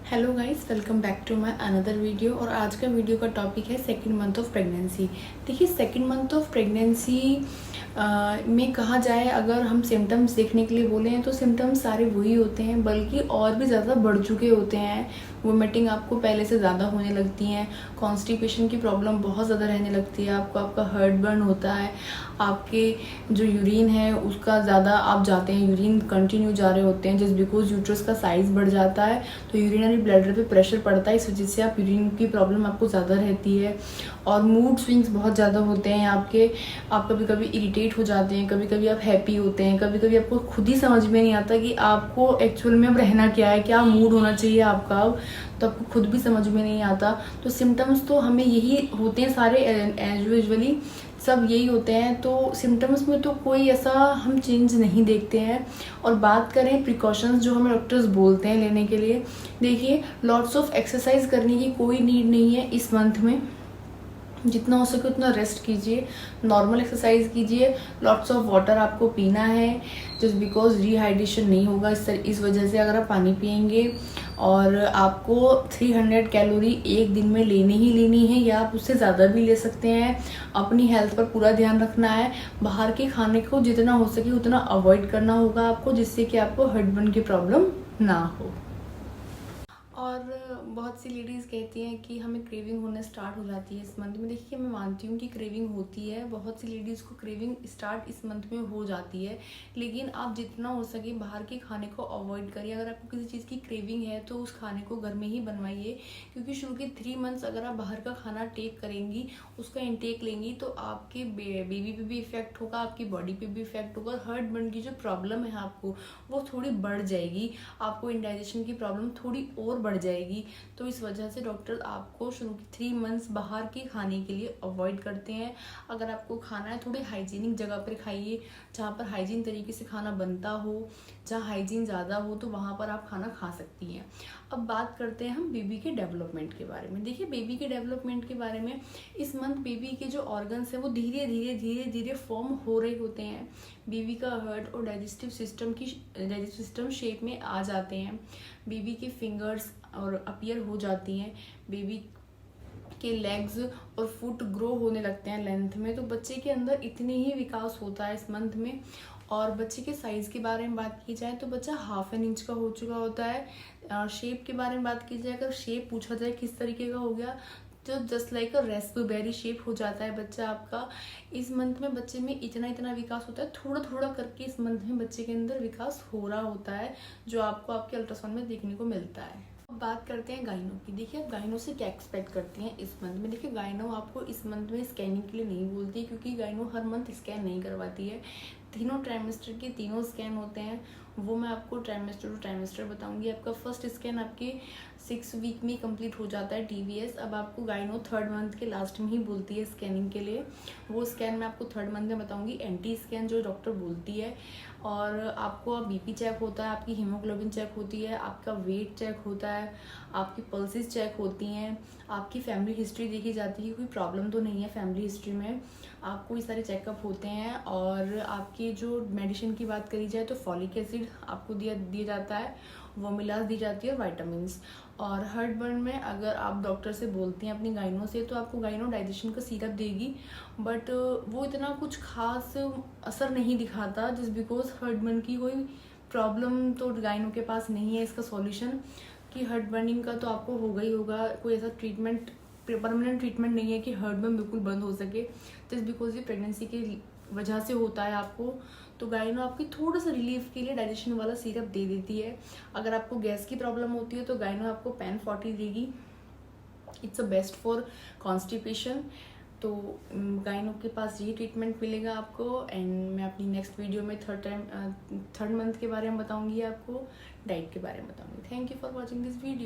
Hello guys, welcome back to my another video. और आज का वीडियो का टॉपिक है सेकंड मंथ ऑफ प्रेगनेंसी। देखिए, सेकंड मंथ ऑफ प्रेगनेंसी में कहा जाए, अगर हम सिम्टम्स देखने के लिए बोले हैं तो सिम्टम्स सारे वही होते हैं, बल्कि और भी ज़्यादा बढ़ चुके होते हैं। वोमिटिंग आपको पहले से ज़्यादा होने लगती हैं, कॉन्स्टिपेशन की प्रॉब्लम बहुत ज़्यादा रहने लगती है, आपका हार्ट बर्न होता है, आपके जो यूरिन है उसका ज़्यादा आप जाते हैं, यूरिन कंटिन्यू जा रहे होते हैं, जस्ट बिकॉज यूट्रस का साइज़ बढ़ जाता है तो यूरिनरी ब्लैडर पे प्रेशर पड़ता है, इस वजह से आप यूरिन की प्रॉब्लम आपको ज़्यादा रहती है। और मूड स्विंग्स बहुत ज़्यादा होते हैं आपके, आप कभी कभी इरिटेट हो जाते हैं, कभी कभी आप हैप्पी होते हैं, कभी कभी आपको खुद ही समझ में नहीं आता कि आपको एक्चुअल में अब रहना क्या है, क्या मूड होना चाहिए आपका अब, तो आपको खुद भी समझ में नहीं आता। तो सिम्टम्स तो हमें यही होते हैं सारे, एज यूजुअली सब यही होते हैं। तो सिम्टम्स में तो कोई ऐसा हम चेंज नहीं देखते हैं। और बात करें प्रिकॉशंस जो हमें डॉक्टर्स बोलते हैं लेने के लिए, देखिए, लॉट्स ऑफ एक्सरसाइज करने की कोई नीड नहीं है इस मंथ में। जितना हो सके उतना रेस्ट कीजिए, नॉर्मल एक्सरसाइज कीजिए, लॉट्स ऑफ वाटर आपको पीना है, जस्ट बिकॉज डिहाइड्रेशन नहीं होगा इस वजह से अगर आप पानी पियेंगे। और आपको 300 कैलोरी एक दिन में लेनी ही लेनी है, या आप उससे ज़्यादा भी ले सकते हैं। अपनी हेल्थ पर पूरा ध्यान रखना है, बाहर के खाने को जितना हो सके उतना अवॉइड करना होगा आपको, जिससे कि आपको हार्ट बर्न की प्रॉब्लम ना हो। और बहुत सी लेडीज़ कहती हैं कि हमें क्रेविंग होना स्टार्ट हो जाती है इस मंथ में। देखिए, मैं मानती हूँ कि क्रेविंग होती है, बहुत सी लेडीज़ को क्रेविंग स्टार्ट इस मंथ में हो जाती है, लेकिन आप जितना हो सके बाहर के खाने को अवॉइड करिए। अगर आपको किसी चीज़ की क्रेविंग है तो उस खाने को घर में ही बनवाइए, क्योंकि शुरू के 3 मंथ्स अगर आप बाहर का खाना टेक करेंगी, उसका इंटेक लेंगी, तो आपके बेबी पे भी इफेक्ट होगा, आपकी बॉडी पे भी इफेक्ट होगा। हार्ट बर्न की जो प्रॉब्लम है आपको, वो थोड़ी बढ़ जाएगी, आपको इंडाइजेशन की प्रॉब्लम थोड़ी और बढ़ जाएगी। तो इस वजह से डॉक्टर आपको शुरू के 3 मंथ्स बाहर के खाने के लिए अवॉइड करते हैं। अगर आपको खाना है, थोड़ी हाइजीनिक जगह पर खाइए, जहाँ पर हाइजीन तरीके से खाना बनता हो, जहाँ हाइजीन ज़्यादा हो, तो वहाँ पर आप खाना खा सकती हैं। अब बात करते हैं हम बेबी के डेवलपमेंट के बारे में। देखिए, बेबी के डेवलपमेंट के बारे में, इस मंथ बेबी के जो ऑर्गन्स हैं वो धीरे धीरे धीरे धीरे फॉर्म हो रहे होते हैं। बेबी का हार्ट और डाइजेस्टिव सिस्टम शेप में आ जाते हैं, बेबी के फिंगर्स और अपीयर हो जाती हैं, बेबी के लेग्स और फुट ग्रो होने लगते हैं लेंथ में। तो बच्चे के अंदर इतने ही विकास होता है इस मंथ में। और बच्चे के साइज़ के बारे में बात की जाए तो बच्चा 1/2 इंच का हो चुका होता है। शेप के बारे में बात की जाए, अगर शेप पूछा जाए किस तरीके का हो गया, तो जस्ट लाइक अ रेस्पबेरी शेप हो जाता है बच्चा आपका। इस मंथ में बच्चे में इतना इतना विकास होता है, थोड़ा थोड़ा करके इस मंथ में बच्चे के अंदर विकास हो रहा होता है, जो आपको आपके अल्ट्रासाउंड में देखने को मिलता है। अब बात करते हैं गाइनो की। देखिए, आप गाइनो से क्या एक्सपेक्ट करती हैं इस मंथ में। देखिए, गाइनो आपको इस मंथ में स्कैनिंग के लिए नहीं बोलती, क्योंकि गाइनो हर मंथ स्कैन नहीं करवाती है। तीनों ट्राइमेस्टर के तीनों स्कैन होते हैं, वो मैं आपको ट्राइमेस्टर टू ट्राइमेस्टर बताऊंगी। आपका फर्स्ट स्कैन आपके 6 वीक में कंप्लीट हो जाता है, TVS। अब आपको गाइनो 3rd मंथ के लास्ट में ही बोलती है स्कैनिंग के लिए, वो स्कैन मैं आपको 3rd मंथ में बताऊंगी, एंटी स्कैन जो डॉक्टर बोलती है। और आपको BP चेक होता है, आपकी हीमोग्लोबिन चेक होती है, आपका वेट चेक होता है, आपकी पल्सेस चेक होती हैं, आपकी फैमिली हिस्ट्री देखी जाती है, कोई प्रॉब्लम तो नहीं है फैमिली हिस्ट्री में, आपको ये सारे चेकअप होते हैं। और आपकी जो मेडिसिन की बात करी जाए तो फॉलिक एसिड आपको दिया जाता है, वोमिलास दी जाती है, और वाइटामिन्स। और हार्ट बर्न में अगर आप डॉक्टर से बोलती हैं अपनी गाइनो से, तो आपको गाइनो डाइजेशन का सिरप देगी, बट वो इतना कुछ खास असर नहीं दिखाता, जस्ट बिकॉज हार्ट बर्न की कोई प्रॉब्लम तो गाइनो के पास नहीं है इसका सॉल्यूशन, कि हार्ट बर्निंग का तो आपको होगा ही होगा। कोई ऐसा ट्रीटमेंट, परमानेंट ट्रीटमेंट नहीं है कि हार्ट बर्न बिल्कुल बंद हो सके, जस्ट बिकॉज ये प्रेगनेंसी की वजह से होता है आपको। तो गाइनो आपकी थोड़ा सा रिलीफ के लिए डाइजेशन वाला सिरप दे देती है। अगर आपको गैस की प्रॉब्लम होती है तो गाइनो आपको पेन 40 देगी, it's a best for constipation. तो गाइनो के पास ये ट्रीटमेंट मिलेगा आपको। एंड मैं अपनी नेक्स्ट वीडियो में 3rd मंथ के बारे में बताऊंगी, आपको डाइट के बारे में बताऊंगी। Thank you for watching this video.